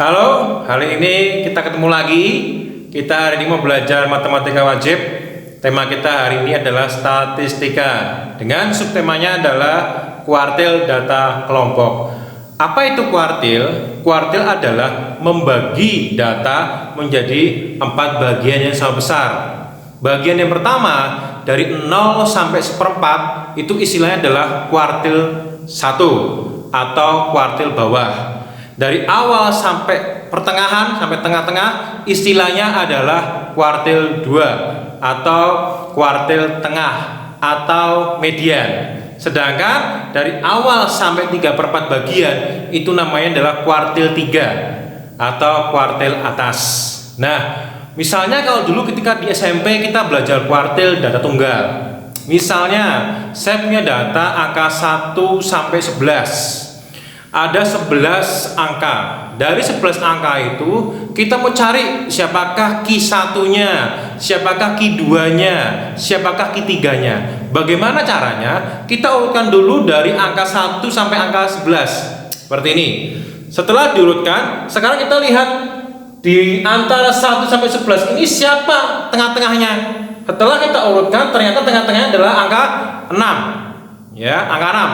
Halo, hari ini kita ketemu lagi. Kita hari ini mau belajar matematika wajib. Tema kita hari ini adalah statistika. Dengan subtemanya adalah kuartil data kelompok. Apa itu kuartil? Kuartil adalah membagi data menjadi 4 bagian yang sama besar. Bagian yang pertama dari 0 sampai 1/4 itu istilahnya adalah kuartil 1 atau kuartil bawah. Dari awal sampai pertengahan sampai tengah-tengah istilahnya adalah kuartil 2 atau kuartil tengah atau median. Sedangkan dari awal sampai 3/4 bagian itu namanya adalah kuartil 3 atau kuartil atas. Nah, misalnya kalau dulu ketika di SMP kita belajar kuartil data tunggal. Misalnya saya punya data angka 1 sampai 11. Ada 11 angka. Dari 11 angka itu kita mau cari siapakah Q1-nya, siapakah Q2-nya, siapakah Q3-nya. Bagaimana caranya? Kita urutkan dulu dari angka 1 sampai angka 11. Seperti ini. Setelah diurutkan, sekarang kita lihat di antara 1 sampai 11 ini siapa tengah-tengahnya. Setelah kita urutkan, ternyata tengah-tengahnya adalah angka 6. Ya, angka 6.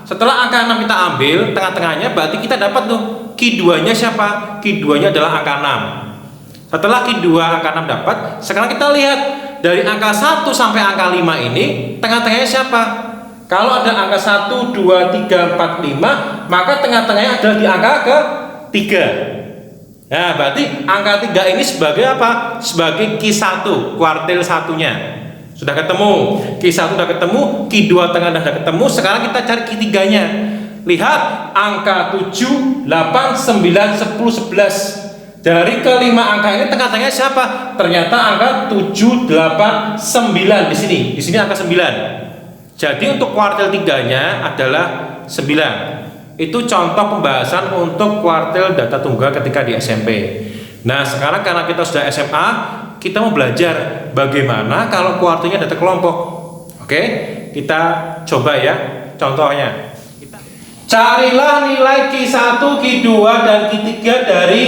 Setelah angka 6 kita ambil tengah-tengahnya, berarti kita dapat tuh Q2-nya siapa? Q2-nya adalah angka 6. Setelah Q2 angka 6 dapat, sekarang kita lihat dari angka 1 sampai angka 5 ini tengah-tengahnya siapa? Kalau ada angka 1, 2, 3, 4, 5, maka tengah-tengahnya adalah di angka ke-3. Nah, berarti angka 3 ini sebagai apa? Sebagai Q1, kuartil satunya. Sudah ketemu, Q1 sudah ketemu, Q2 tengah sudah ketemu, sekarang kita cari Q3-nya. Lihat angka 7, 8, 9, 10, 11. Dari kelima angka ini tengah-tengahnya siapa? Ternyata angka 7, 8, 9 di sini. Di sini angka 9. Jadi untuk kuartil 3-nya adalah 9. Itu contoh pembahasan untuk kuartil data tunggal ketika di SMP. Nah, sekarang karena kita sudah SMA, kita mau belajar bagaimana kalau kuartilnya data kelompok. Oke, kita coba ya contohnya. Carilah nilai Q1, Q2, dan Q3 dari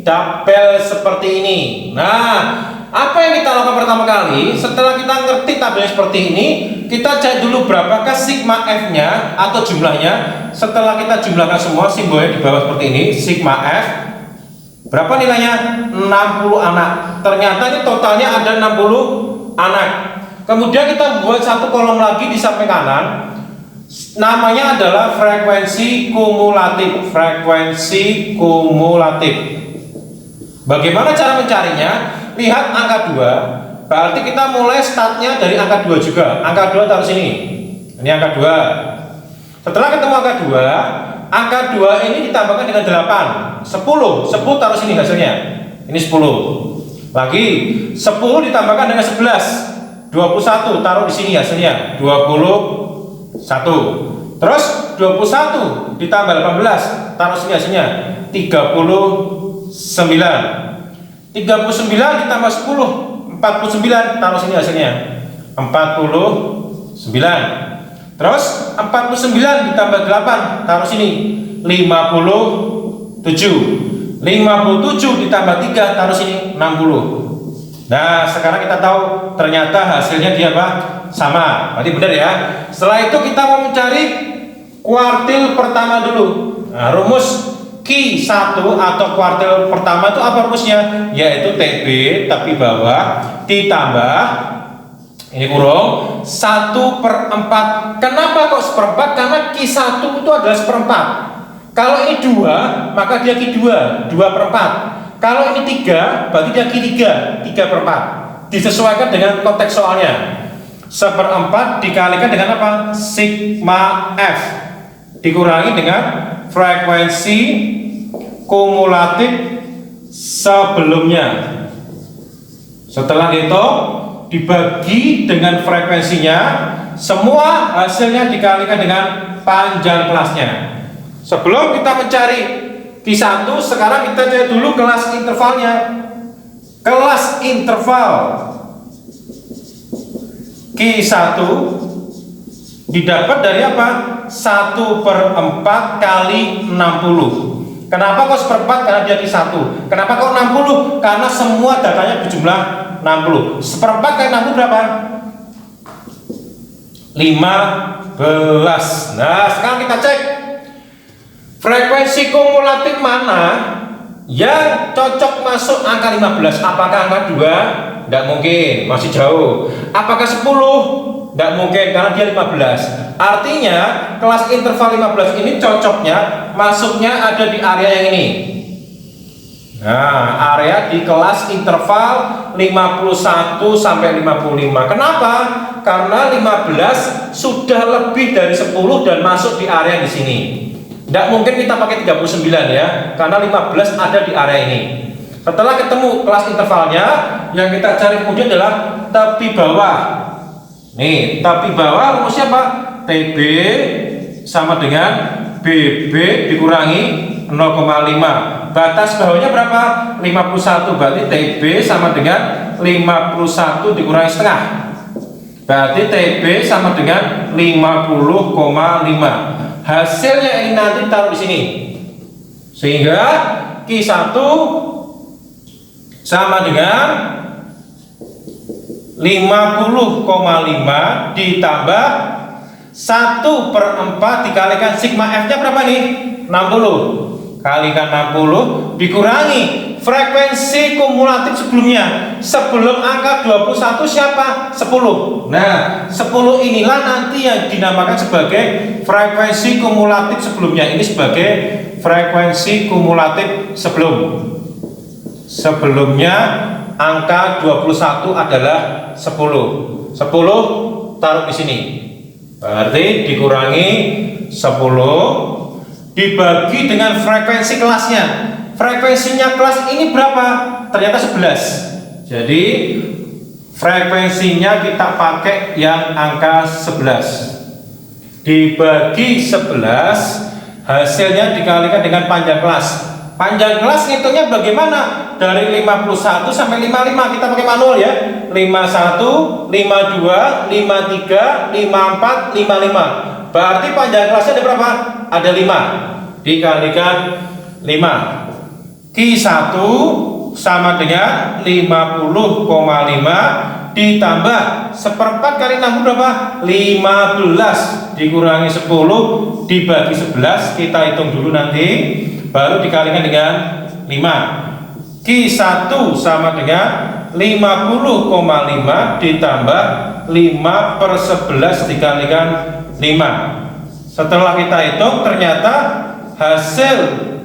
tabel seperti ini. Nah, apa yang kita lakukan pertama kali? Setelah kita ngerti tabelnya seperti ini, kita cek dulu berapakah sigma F-nya atau jumlahnya. Setelah kita jumlahkan semua, simbolnya di bawah seperti ini, sigma F. Berapa nilainya? 60 anak. Ternyata ini totalnya ada 60 anak. Kemudian kita buat satu kolom lagi di samping kanan. Namanya adalah frekuensi kumulatif. Frekuensi kumulatif. Bagaimana cara mencarinya? Lihat angka 2. Berarti kita mulai startnya dari angka 2 juga. Angka 2 taruh sini. Ini angka 2. Setelah ketemu angka 2, angka 2 ini ditambahkan dengan 8. 10 taruh sini hasilnya. Ini 10. Lagi 10 ditambahkan dengan 11. 21 taruh di sini hasilnya. 21. Terus 21 ditambah 18 taruh sini hasilnya. 39. 39 ditambah 10, 49 taruh sini hasilnya. 49. Terus 49 ditambah 8 taruh sini 57. 57 ditambah 3 taruh sini 60. Nah, sekarang kita tahu ternyata hasilnya dia apa? Sama. Berarti benar ya. Setelah itu kita mau mencari kuartil pertama dulu. Nah, rumus Q1 atau kuartil pertama itu apa rumusnya? Yaitu TB tapi bawah ditambah ini kurung 1/4. Kenapa kok 1/4? Karena Q1 itu adalah 1/4. Kalau ini 2, maka dia Q2, 2/4. Kalau ini 3, berarti dia Q3, 3/4. Disesuaikan dengan konteks soalnya. 1/4 dikalikan dengan apa? Sigma F dikurangi dengan frekuensi kumulatif sebelumnya. Setelah itu dibagi dengan frekuensinya, semua hasilnya dikalikan dengan panjang kelasnya. Sebelum kita mencari Q1, sekarang kita cari dulu kelas intervalnya. Kelas interval Q1 didapat dari apa? 1/4 kali 60. Kenapa kok seperempat? Karena dia Q1. Kenapa kok 60? Karena semua datanya berjumlah 60. Seperempat kali 60 berapa? 15. Nah, sekarang kita cek frekuensi kumulatif mana yang cocok masuk angka 15. Apakah angka 2? Tidak mungkin, masih jauh. Apakah 10? Tidak mungkin, karena dia 15. Artinya kelas interval 15 ini cocoknya masuknya ada di area yang ini. Nah, area di kelas interval 51 sampai 55. Kenapa? Karena 15 sudah lebih dari 10 dan masuk di area di sini. Tidak mungkin kita pakai 39 ya, karena 15 ada di area ini. Setelah ketemu kelas intervalnya, yang kita cari kemudian adalah tepi bawah. Nih, tepi bawah rumusnya apa? TB sama dengan BB dikurangi 0,5. Batas bawahnya berapa? 51. Berarti TB sama dengan 51 dikurangi setengah. Berarti TB sama dengan 50,5. Hasilnya ini nanti taruh di sini. Sehingga Q1 sama dengan 50,5 ditambah 1/4 dikalikan sigma F nya berapa nih? 60 kalikan 60 dikurangi frekuensi kumulatif sebelumnya. Sebelum angka 21 siapa? 10. Nah, 10 inilah nanti yang dinamakan sebagai frekuensi kumulatif sebelumnya. Ini sebagai frekuensi kumulatif sebelumnya angka 21 adalah 10. 10 taruh di sini. Berarti dikurangi 10 dibagi dengan frekuensi kelasnya. Frekuensinya kelas ini berapa? Ternyata 11. Jadi frekuensinya kita pakai yang angka 11. Dibagi 11, hasilnya dikalikan dengan panjang kelas. Panjang kelas ngitungnya bagaimana? Dari 51 sampai 55 kita pakai manual ya. 51, 52, 53, 54, 55. Berarti panjang kelasnya ada berapa? Ada 5. Dikalikan 5. Q1 sama dengan 50,5 ditambah seperempat kali 60 berapa? 15 dikurangi 10 dibagi 11. Kita hitung dulu nanti, baru dikalikan dengan 5. Q1 sama dengan 50,5 ditambah 5/11 dikalikan 5. Setelah kita hitung, ternyata hasil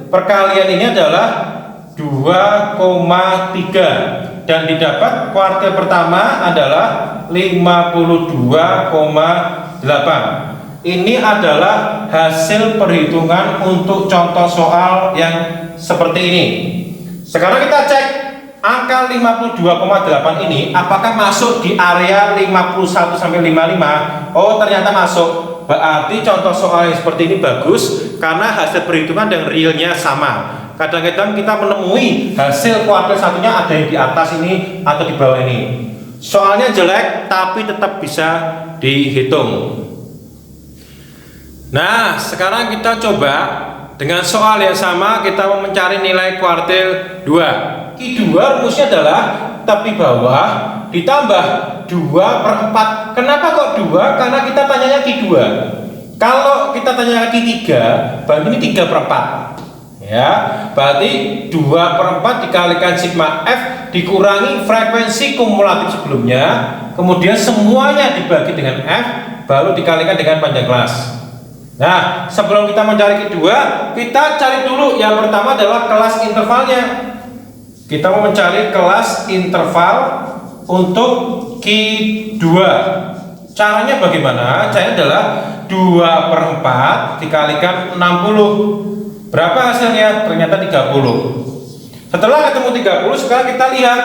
perkalian ini adalah 2,3 dan didapat kuartil pertama adalah 52,8. Ini adalah hasil perhitungan untuk contoh soal yang seperti ini. Sekarang kita cek angka 52,8 ini apakah masuk di area 51 sampai 55. Oh, ternyata masuk. Berarti contoh soal yang seperti ini bagus karena hasil perhitungan dan realnya sama. Kadang-kadang kita menemui hasil kuartil satunya ada yang di atas ini atau di bawah ini. Soalnya jelek tapi tetap bisa dihitung. Nah, sekarang kita coba dengan soal yang sama, kita mau mencari nilai kuartil 2. Q2 rumusnya adalah tepi bawah ditambah 2/4. Kenapa kok 2? Karena kita tanyanya Q2. Kalau kita tanya Q3, berarti ini 3/4. Ya, berarti 2/4 dikalikan sigma F dikurangi frekuensi kumulatif sebelumnya, kemudian semuanya dibagi dengan F, baru dikalikan dengan panjang kelas. Nah, sebelum kita mencari Q2, kita cari dulu yang pertama adalah kelas intervalnya. Kita mau mencari kelas interval untuk Q2. Caranya bagaimana? Caranya adalah 2/4 dikalikan 60. Berapa hasilnya? Ternyata 30. Setelah ketemu 30, sekarang kita lihat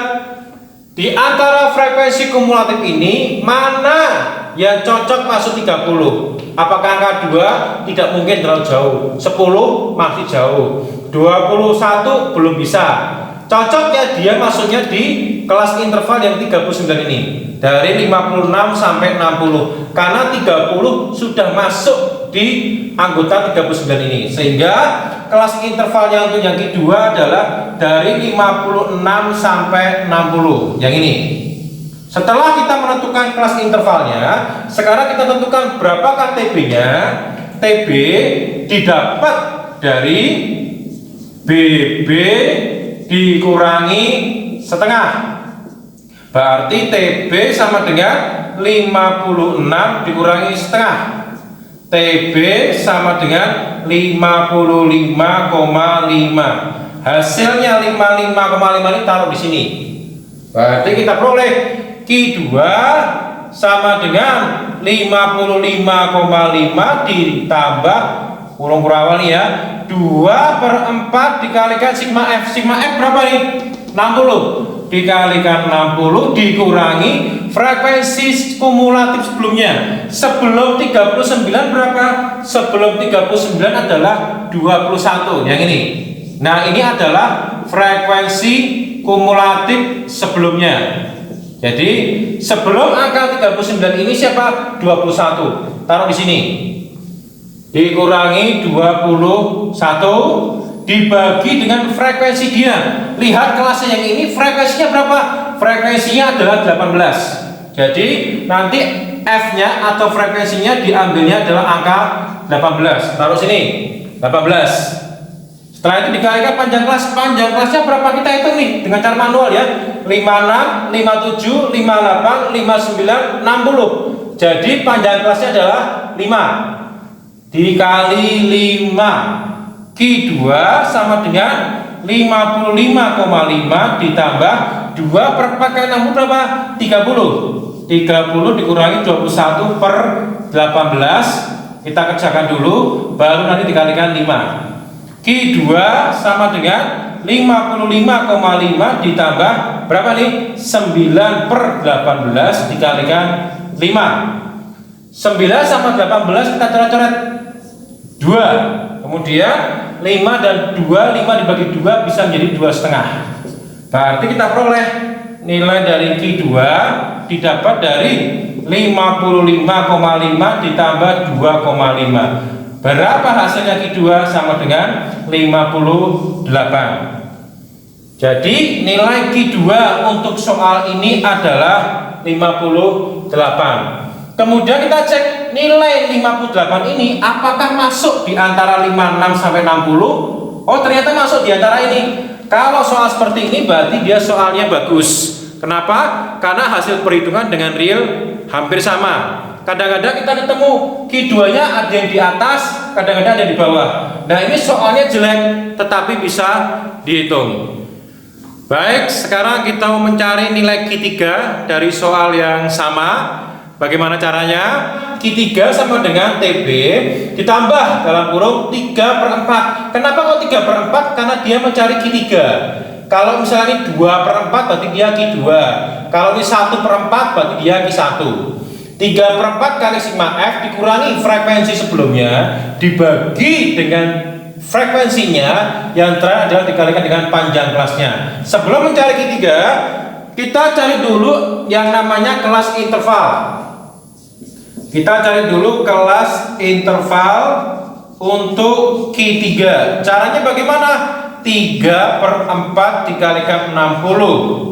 di antara frekuensi kumulatif ini mana yang cocok masuk 30. Apakah angka 2? Tidak mungkin, terlalu jauh. 10 masih jauh. 21 belum bisa. Cocoknya dia masuknya di kelas interval yang 39 ini. Dari 56 sampai 60. Karena 30 sudah masuk di anggota 39 ini. Sehingga kelas intervalnya untuk yang kedua adalah dari 56 sampai 60. Yang ini. Setelah kita menentukan kelas intervalnya, sekarang kita tentukan berapakah TB-nya. TB didapat dari BB dikurangi setengah. Berarti TB sama dengan 56 dikurangi setengah. TB sama dengan 55,5. Hasilnya 55,5 ini taruh di sini. Berarti kita peroleh Q2 sama dengan 55,5 ditambah kurung kurawal ya 2/4 dikalikan sigma F. Sigma F berapa nih? 60 dikalikan 60 dikurangi frekuensi kumulatif sebelumnya. Sebelum 39 berapa? Sebelum 39 adalah 21 yang ini. Nah ini adalah frekuensi kumulatif sebelumnya. Jadi sebelum angka 39 ini siapa? 21. Taruh di sini. Dikurangi 21 dibagi dengan frekuensi dia. Lihat kelasnya yang ini frekuensinya berapa? Frekuensinya adalah 18. Jadi nanti F-nya atau frekuensinya diambilnya adalah angka 18. Taruh sini. 18. Setelah itu dikalikan panjang kelas. Panjang kelasnya berapa kita hitung nih dengan cara manual ya. 56, 57, 58, 59, 60. Jadi panjang kelasnya adalah 5 dikali 5. Q2 sama dengan 55,5 ditambah 2/4 kali 60 berapa? 30. 30 dikurangi 21/18. Kita kerjakan dulu baru nanti dikalikan 5. Q2 sama dengan 55,5 ditambah berapa nih? 9/18 dikalikan 5. 9 sama 18 kita coret-coret 2. Kemudian 5 dan 2, 5 dibagi 2 bisa menjadi 2,5. Berarti kita peroleh nilai dari Q2 didapat dari 55,5 ditambah 2,5. Berapa hasilnya Q2? Sama dengan 58. Jadi nilai Q2 untuk soal ini adalah 58. Kemudian kita cek nilai 58 ini apakah masuk di antara 56 sampai 60? Oh, ternyata masuk di antara ini. Kalau soal seperti ini berarti dia soalnya bagus. Kenapa? Karena hasil perhitungan dengan real hampir sama. Kadang-kadang kita ketemu Q2-nya ada yang di atas, kadang-kadang ada di bawah. Nah, ini soalnya jelek tetapi bisa dihitung. Baik, sekarang kita mau mencari nilai Q3 dari soal yang sama. Bagaimana caranya? Q3 sama dengan TB ditambah dalam kurung 3/4. Kenapa kok 3/4? Karena dia mencari Q3. Kalau misalnya ini 2/4 berarti dia Q2. Kalau ini 1/4 berarti dia Q1. 3/4 kali sigma F dikurangi frekuensi sebelumnya dibagi dengan frekuensinya yang terakhir adalah dikalikan dengan panjang kelasnya. Sebelum mencari Q3, kita cari dulu yang namanya kelas interval. Kita cari dulu kelas interval untuk Q3. Caranya bagaimana? 3/4 dikalikan 60.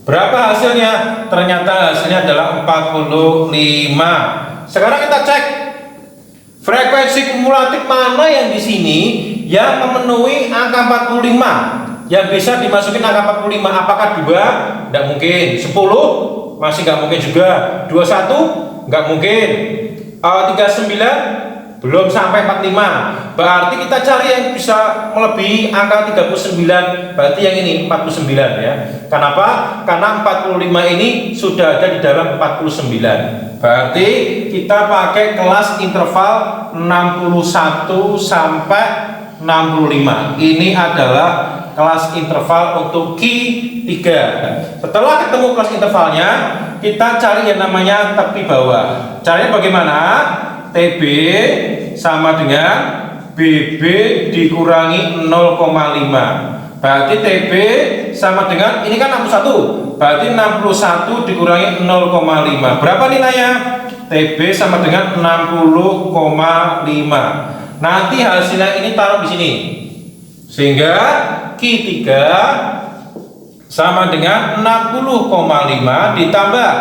Berapa hasilnya? Ternyata hasilnya adalah 45. Sekarang kita cek frekuensi kumulatif mana yang di sini yang memenuhi angka 45, yang bisa dimasukin angka 45. Apakah 2? Tidak mungkin. 10? Masih nggak mungkin juga. 21? Nggak mungkin. 39? Belum sampai 45. Berarti kita cari yang bisa melebihi angka 39. Berarti yang ini 49 ya. Kenapa? Karena 45 ini sudah ada di dalam 49. Berarti kita pakai kelas interval 61 sampai 65. Ini adalah kelas interval untuk Q3. Setelah ketemu kelas intervalnya, kita cari yang namanya tepi bawah. Caranya bagaimana? TB sama dengan BB dikurangi 0,5. Berarti TB sama dengan ini kan 61. Berarti 61 dikurangi 0,5. Berapa nilainya? TB sama dengan 60,5. Nanti hasilnya ini taruh di sini. Sehingga Q3 sama dengan 60,5 ditambah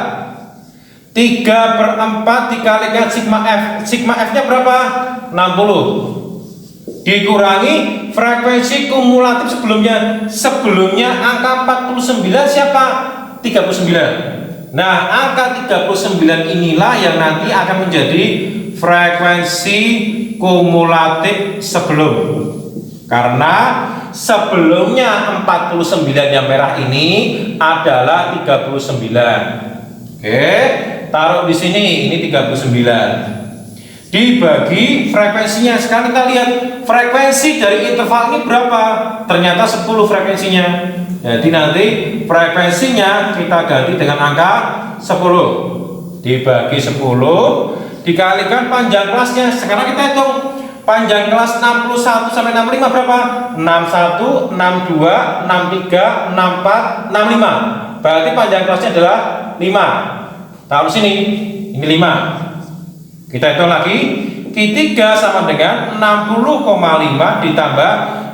3/4 dikalikan sigma F. Sigma F-nya berapa? 60. Dikurangi frekuensi kumulatif sebelumnya. Sebelumnya angka 49 siapa? 39. Nah, angka 39 inilah yang nanti akan menjadi frekuensi kumulatif sebelum. Karena sebelumnya 49 yang merah ini adalah 39. Oke, taruh di sini, ini 39. Dibagi frekuensinya. Sekarang kita lihat frekuensi dari interval ini berapa. Ternyata 10 frekuensinya. Jadi nanti frekuensinya kita ganti dengan angka 10. Dibagi 10 dikalikan panjang kelasnya. Sekarang kita hitung panjang kelas 61 sampai 65 berapa? 61, 62, 63, 64, 65. Berarti panjang kelasnya adalah 5. Taruh sini. Ini 5. Kita hitung lagi. Q3 sama dengan 60,5 ditambah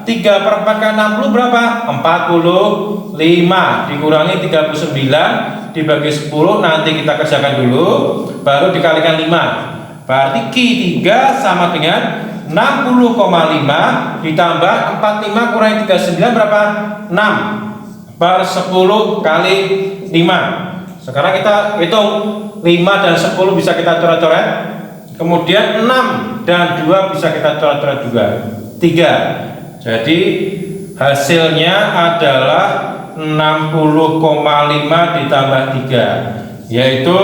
3/4 kali 60 berapa? 45. Dikurangi 39 dibagi 10. Nanti kita kerjakan dulu, baru dikalikan 5. Berarti Q3 sama dengan 60,5 ditambah 45 kurangi 39 berapa? 6/10 kali 5. Sekarang kita hitung 5 dan 10 bisa kita coret-coret. Kemudian 6 dan 2 bisa kita coret-coret juga. 3. Jadi hasilnya adalah 60,5 ditambah 3, yaitu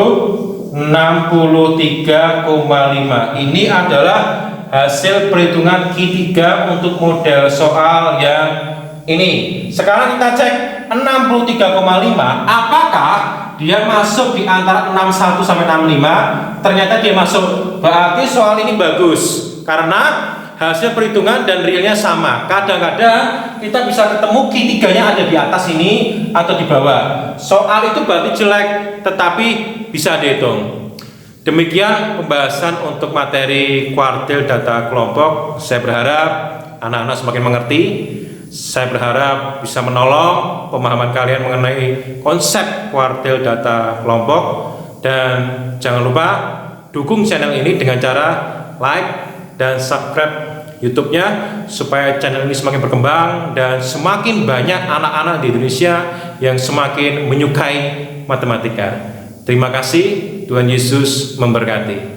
63,5. Ini adalah hasil perhitungan Q3 untuk model soal yang ini. Sekarang kita cek 63,5 apakah dia masuk di antara 61 sampai 65. Ternyata dia masuk. Berarti soal ini bagus karena hasil perhitungan dan realnya sama. Kadang-kadang kita bisa ketemu Q3-nya ada di atas ini atau di bawah. Soal itu berarti jelek, tetapi bisa dihitung. Demikian pembahasan untuk materi kuartil data kelompok. Saya berharap anak-anak semakin mengerti. Saya berharap bisa menolong pemahaman kalian mengenai konsep kuartil data kelompok. Dan jangan lupa dukung channel ini dengan cara like dan subscribe YouTube-nya supaya channel ini semakin berkembang dan semakin banyak anak-anak di Indonesia yang semakin menyukai matematika. Terima kasih, Tuhan Yesus memberkati.